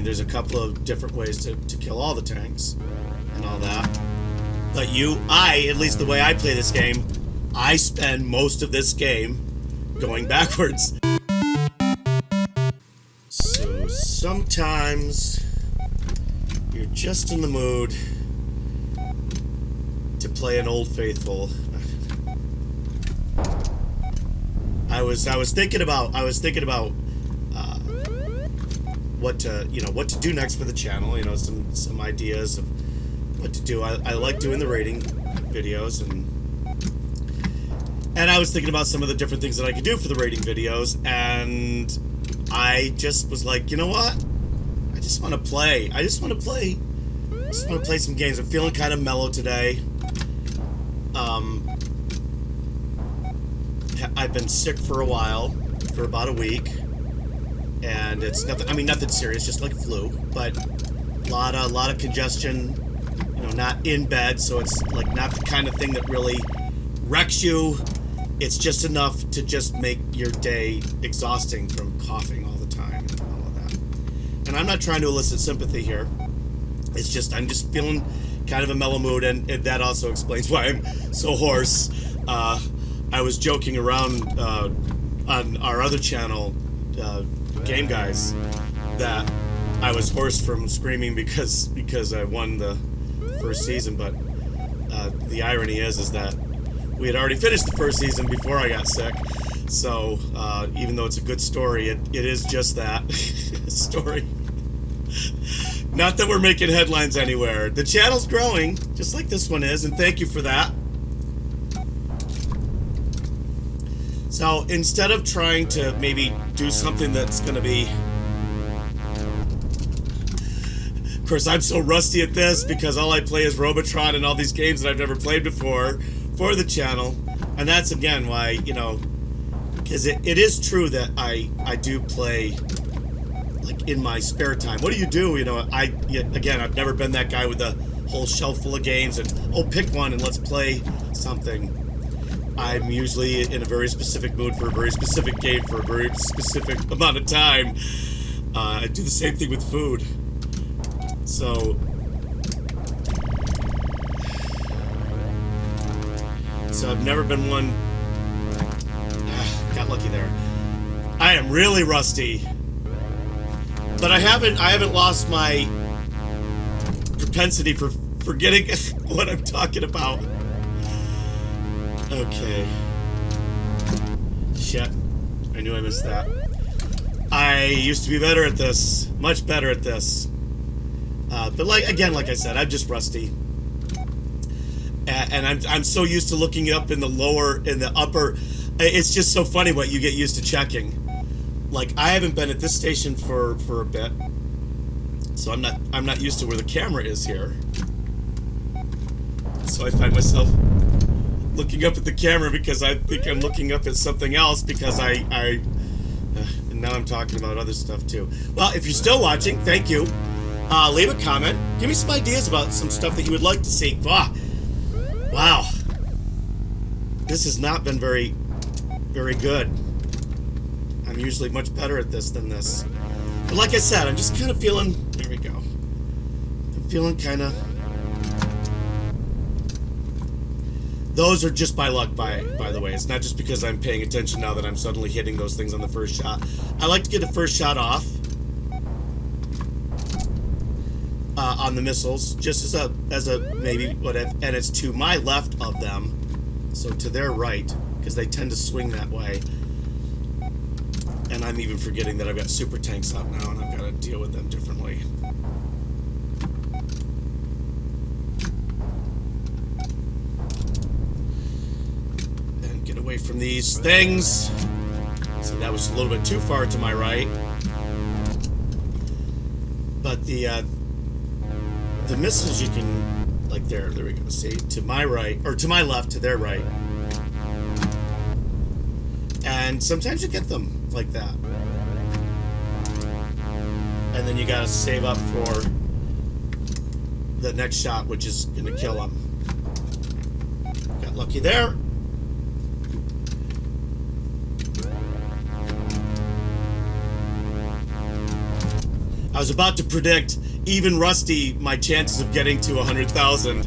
there's a couple of different ways to kill all the tanks and all that. But at least the way I play this game, I spend most of this game going backwards. So sometimes you're just in the mood to play an Old Faithful. I was thinking about what to do next for the channel. You know, some ideas of what to do. I like doing the rating videos, and I was thinking about some of the different things that I could do for the rating videos, and I just was like, you know what? I just want to play. I just want to play some games. I'm feeling kind of mellow today. I've been sick for a while, for about a week, and it's nothing. I mean, nothing serious, just like flu, but a lot of congestion. You know, not in bed, so it's like not the kind of thing that really wrecks you. It's just enough to just make your day exhausting from coughing all the time and all of that. And I'm not trying to elicit sympathy here. It's just I'm just feeling kind of a mellow mood, and that also explains why I'm so hoarse. I was joking around on our other channel, Game Guys, that I was hoarse from screaming because I won the first season, but the irony is that we had already finished the first season before I got sick. So even though it's a good story, it is just that story. Not that we're making headlines anywhere. The channel's growing, just like this one is, and thank you for that. So instead of trying to maybe do something that's going to be... Of course, I'm so rusty at this because all I play is Robotron and all these games that I've never played before for the channel. And that's, again, why, you know... Because it is true that I do play, like, in my spare time. What do you do? You know, again, I've never been that guy with a whole shelf full of games and, oh, pick one and let's play something. I'm usually in a very specific mood for a very specific game for a very specific amount of time. I do the same thing with food. So I've never been one... got lucky there. I am really rusty. But I haven't lost my propensity for forgetting what I'm talking about. Okay. Shit. I knew I missed that. I used to be better at this. Much better at this. But like I said, I'm just rusty. And I'm so used to looking up in the upper. It's just so funny what you get used to checking. Like, I haven't been at this station for a bit. So I'm not used to where the camera is here. So I find myself looking up at the camera because I think I'm looking up at something else because and now I'm talking about other stuff too. Well, if you're still watching, thank you. Leave a comment. Give me some ideas about some stuff that you would like to see. Wow. This has not been very, very good. I'm usually much better at this than this. But like I said, I'm just kind of feeling... There we go. I'm feeling kind of... Those are just by luck, by the way. It's not just because I'm paying attention now that I'm suddenly hitting those things on the first shot. I like to get the first shot off on the missiles, just as a maybe whatever, and it's to my left of them, so to their right, because they tend to swing that way. And I'm even forgetting that I've got super tanks out now, and I've got to deal with them differently. Away from these things. See, that was a little bit too far to my right. But the missiles you can, like there we go. See, to my right, or to my left, to their right. And sometimes you get them like that. And then you gotta save up for the next shot, which is gonna kill them. Got lucky there. I was about to predict, even Rusty, my chances of getting to 100,000,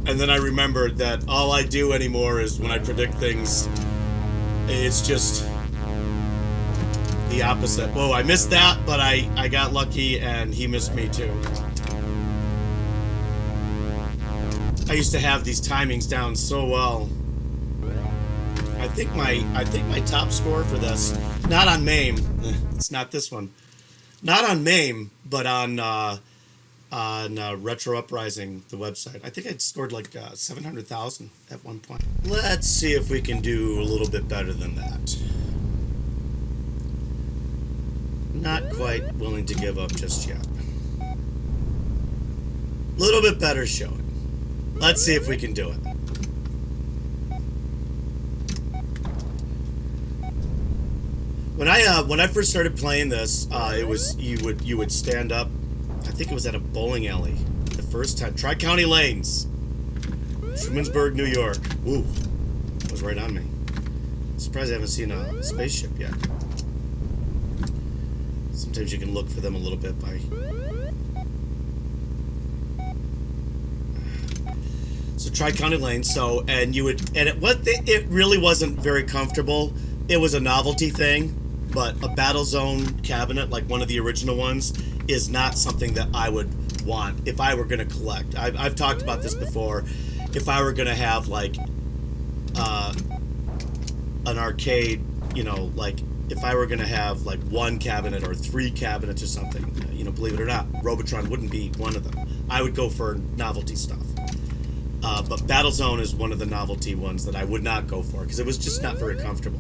and then I remembered that all I do anymore is when I predict things, it's just the opposite. Whoa, I missed that, but I got lucky, and he missed me too. I used to have these timings down so well. I think my top score for this, not on MAME, it's not this one, not on MAME, but on Retro Uprising, the website. I think I'd scored like 700,000 at one point. Let's see if we can do a little bit better than that. Not quite willing to give up just yet. A little bit better showing. Let's see if we can do it. When I first started playing this, it was you would stand up. I think it was at a bowling alley the first time. Tri-County Lanes, Trumansburg, New York. Ooh, that was right on me. I'm surprised I haven't seen a spaceship yet. Sometimes you can look for them a little bit by. So Tri-County Lanes. So and you would and it really wasn't very comfortable. It was a novelty thing. But a Battlezone cabinet, like one of the original ones, is not something that I would want if I were going to collect. I've talked about this before. If I were going to have, like, an arcade, you know, like, if I were going to have, like, one cabinet or 3 cabinets or something, you know, believe it or not, Robotron wouldn't be one of them. I would go for novelty stuff. But Battlezone is one of the novelty ones that I would not go for, because it was just not very comfortable.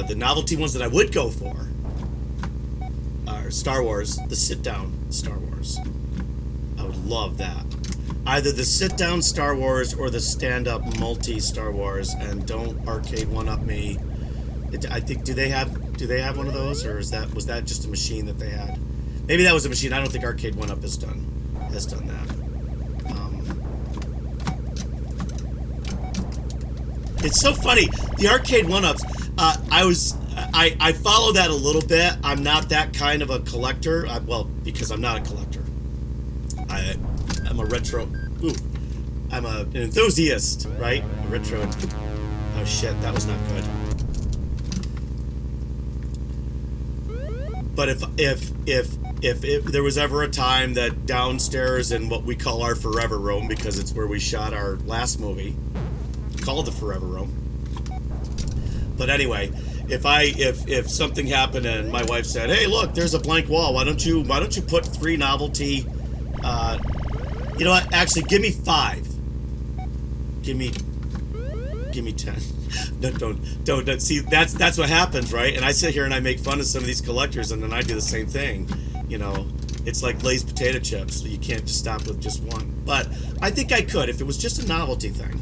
The novelty ones that I would go for are Star Wars, the sit-down Star Wars. I would love that. Either the sit-down Star Wars or the stand-up multi-Star Wars, and don't arcade one-up me. I think do they have one of those, or was that just a machine that they had? Maybe that was a machine. I don't think Arcade One Up has done that. It's so funny. The Arcade One Ups. I follow that a little bit. I'm not that kind of a collector. Well, because I'm not a collector. I'm a retro. Ooh, I'm an enthusiast, right? A retro. Oh shit, that was not good. But if there was ever a time that downstairs in what we call our Forever Room, because it's where we shot our last movie, called the Forever Room. But anyway, if something happened and my wife said, "Hey, look, there's a blank wall. Why don't you put 3 novelty? You know what? Actually, give me 5. Give me 10." Don't see. That's what happens, right? And I sit here and I make fun of some of these collectors, and then I do the same thing. You know, it's like Lay's potato chips. So you can't just stop with just one. But I think I could if it was just a novelty thing.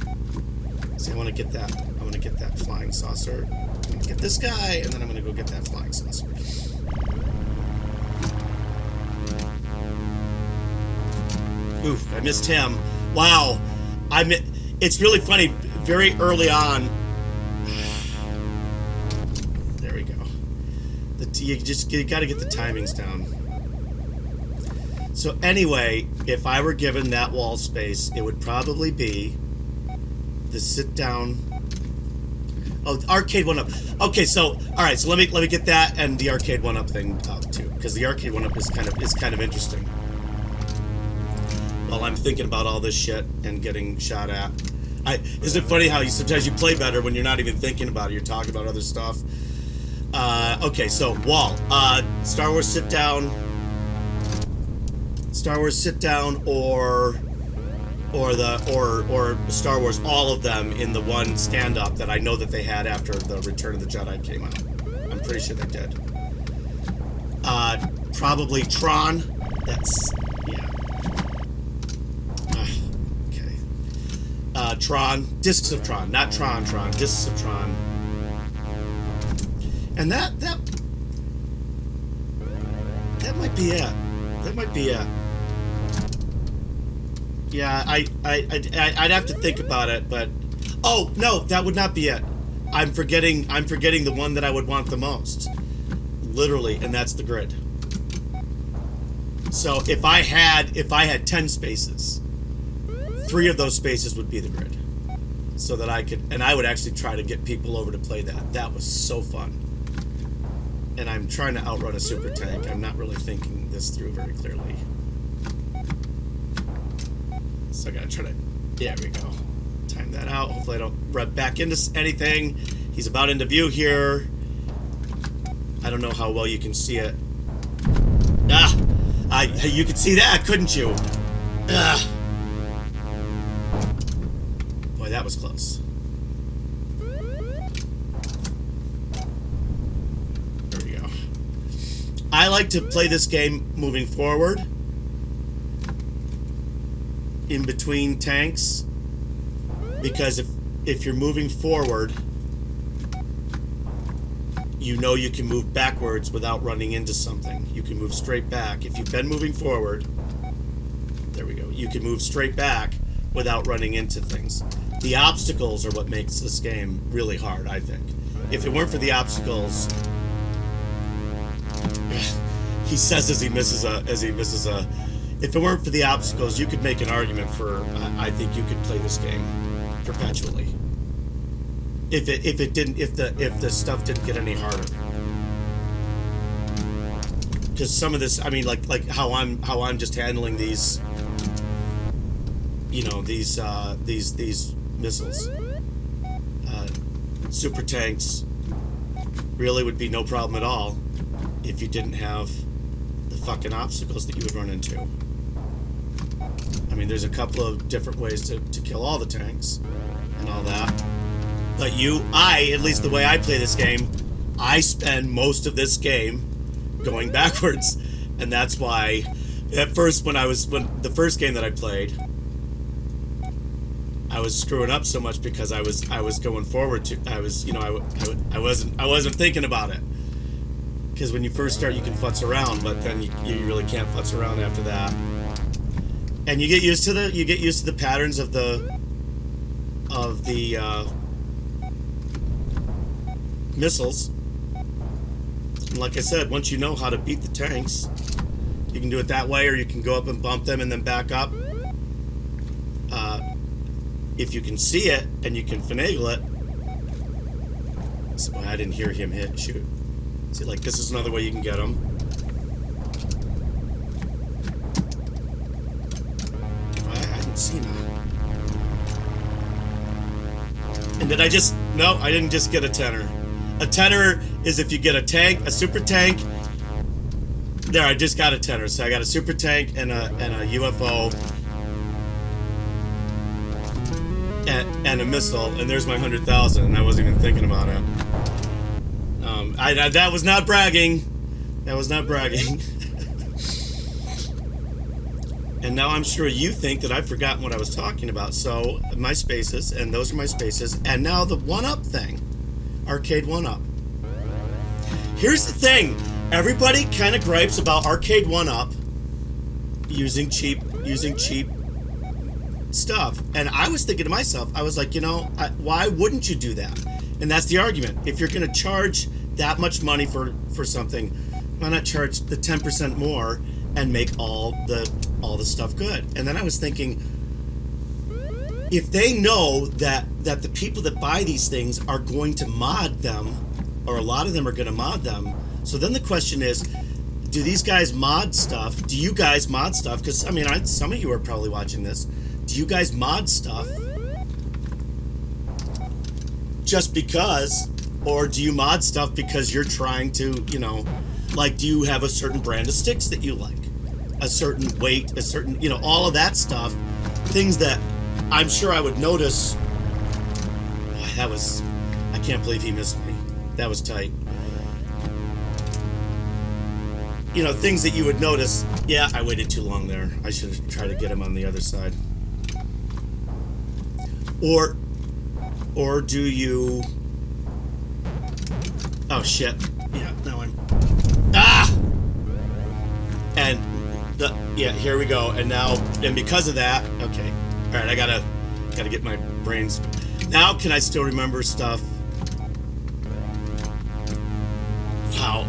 See, I want to get that. I want to get that flying saucer. I'm going to get this guy, and then I'm going to go get that flying saucer. Oof, I missed him. Wow. It's really funny. Very early on. There we go. You got to get the timings down. So anyway, if I were given that wall space, it would probably be the sit down. Oh, Arcade One Up. Okay, so all right, so let me get that and the Arcade One Up thing up too, because the Arcade One Up is kind of interesting. While I'm thinking about all this shit and getting shot at, isn't it funny how sometimes you play better when you're not even thinking about it? You're talking about other stuff. Okay, so wall. Star Wars sit down. Star Wars sit down, or Star Wars, all of them in the one stand-up that I know that they had after the Return of the Jedi came out. I'm pretty sure they did. Probably Tron. That's, yeah. Okay. Tron. Discs of Tron. Not Tron. Discs of Tron. And that might be it. That might be it. Yeah, I'd have to think about it, but oh no, that would not be it. I'm forgetting the one that I would want the most. literally, and that's the grid. So if I had 10 spaces, 3 of those spaces would be the grid, so that I could, and I would actually try to get people over to play that. That was so fun. And I'm trying to outrun a super tank. I'm not really thinking this through very clearly. So I gotta try to, there we go. Time that out. Hopefully I don't run back into anything. He's about into view here. I don't know how well you can see it. You could see that, couldn't you? Boy, that was close. There we go. I like to play this game moving forward, in between tanks, because if you're moving forward, you know you can move backwards without running into something. You can move straight back. If you've been moving forward, there we go, you can move straight back without running into things. The obstacles are what makes this game really hard, I think. If it weren't for the obstacles, he says as he misses a, if it weren't for the obstacles, you could make an argument for, I think you could play this game perpetually. If the stuff didn't get any harder. Because some of this, I mean, like how I'm just handling these, you know, these missiles. Super tanks really would be no problem at all if you didn't have the fucking obstacles that you would run into. I mean, there's a couple of different ways to kill all the tanks and all that. But at least the way I play this game, I spend most of this game going backwards. And that's why at first when the first game that I played, I was screwing up so much because I was going forward I wasn't thinking about it. Because when you first start you can futz around, but then you really can't futz around after that. And you get used to the patterns of the missiles. And like I said, once you know how to beat the tanks, you can do it that way, or you can go up and bump them and then back up. If you can see it and you can finagle it. So I didn't hear him shoot. See, like, this is another way you can get them. I didn't see now. And did I just... No, I didn't just get a tenor. A tenor is if you get a tank, a super tank. There, I just got a tenor. So I got a super tank and a UFO and a missile, and there's my 100,000, and I wasn't even thinking about it. That was not bragging. That was not bragging. And now I'm sure you think that I've forgotten what I was talking about. So my spaces, and those are my spaces, and now the 1-up thing. Arcade 1-up. Here's the thing. Everybody kind of gripes about Arcade 1-up using cheap stuff. And I was thinking to myself, I was like, you know, why wouldn't you do that? And that's the argument. If you're going to charge that much money for something, why not charge the 10% more and make all the stuff good? And then I was thinking, if they know that the people that buy these things are going to mod them, or a lot of them are going to mod them, so then the question is, do these guys mod stuff? Do you guys mod stuff? Because, I mean, some of you are probably watching this. Do you guys mod stuff just because, or do you mod stuff because you're trying to, you know, like, do you have a certain brand of sticks that you like? A certain weight, a certain, you know, all of that stuff. Things that I'm sure I would notice. Boy, that was, I can't believe he missed me. That was tight. You know, things that you would notice. Yeah, I waited too long there. I should have tried to get him on the other side. Or do you... Oh, shit. Yeah, no, I'm... Ah! And, yeah, here we go. And now, and because of that... Okay. All right, I gotta get my brains... Now, can I still remember stuff? Wow.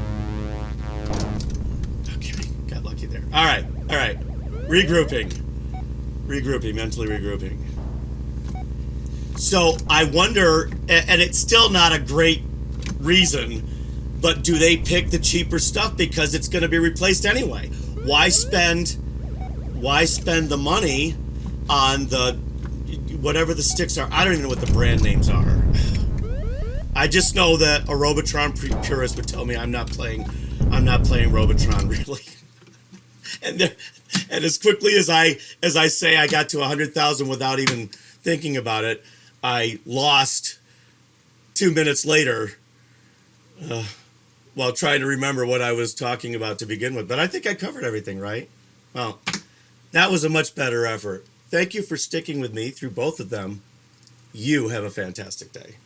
there. All right. All right. Regrouping. Regrouping. Mentally regrouping. So I wonder, and it's still not a great reason, but do they pick the cheaper stuff because it's going to be replaced anyway? Why spend the money on the whatever the sticks are? I don't even know what the brand names are. I just know that a Robotron purist would tell me I'm not playing Robotron really. And as quickly as I say I got to 100,000 without even thinking about it, I lost 2 minutes later while trying to remember what I was talking about to begin with. But I think I covered everything, right? Well, that was a much better effort. Thank you for sticking with me through both of them. You have a fantastic day.